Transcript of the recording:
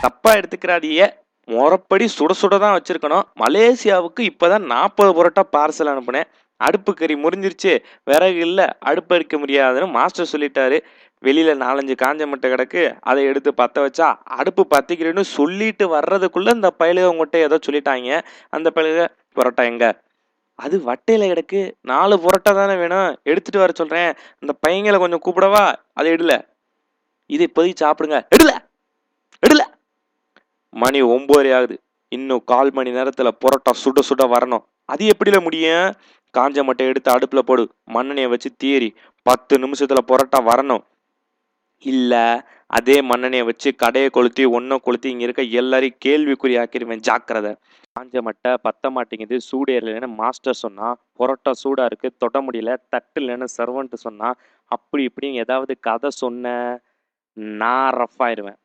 தப்பா எடுத்துக்கிறாதீங்க. முறப்படி சுட சுட தான் வச்சிருக்கணும். மலேசியாவுக்கு இப்பதான் 40 புரோட்டா பார்சல் அனுப்புனேன். அடுப்பு கறி முறிஞ்சிருச்சு. விறகு இல்ல. அடுப்பு எரிக்க முடியாதுன்னு மாஸ்டர் சொல்லிட்டாரு. வெளியில 4, 5 காஞ்ச முட்டை கிடக்கு. அதை எடுத்து பத்த வச்சா, அடுப்பு பத்திக்கிறேன்னு சொல்லிட்டு வர்றதுக்குள்ள இந்த பயலுக உங்கட்ட ஏதோ சொல்லிட்டாய்ங்க. அந்த பயலுக புரோட்டா எங்க? அது வட்டையில கிடக்கு. 4 புரோட்டா தானே வேணும். எடுத்துட்டு வர சொல்றேன். அந்த பையங்கள கொஞ்சம் கூப்பிடவா? அதை எடுல. இதை இப்போதைக்கு சாப்பிடுங்க. எடுல. எடுல. மணி 9 ஆகுது. இன்னும் 1/4 மணி நேரத்துல புரோட்டா சுட சுட வரணும். அது எப்படில முடியும்? காஞ்ச மட்டை எடுத்து அடுப்புல போடு. மண்ணெண்ணெய வச்சு தீரி 10 நிமிஷத்துல புரோட்டா வரணும். இல்ல அதே மண்ணெண்ணெய வச்சு கடைய கொளுத்தி ஒன்ன கொளுத்தி இங்க இருக்க எல்லாரையும் கேள்விக்குறி ஆக்கிருவேன். ஜாக்கிரதை. காஞ்ச மட்டை பத்த மாட்டேங்குது, சூடு ஏறலைன்னு மாஸ்டர் சொன்னா. புரோட்டா சூடா இருக்கு, தொட முடியல, தட்டு இல்லைன்னு சர்வன்ட் சொன்னா. அப்படி இப்படின்னு ஏதாவது கதை சொன்ன நான் ரஃப் ஆயிருவேன்.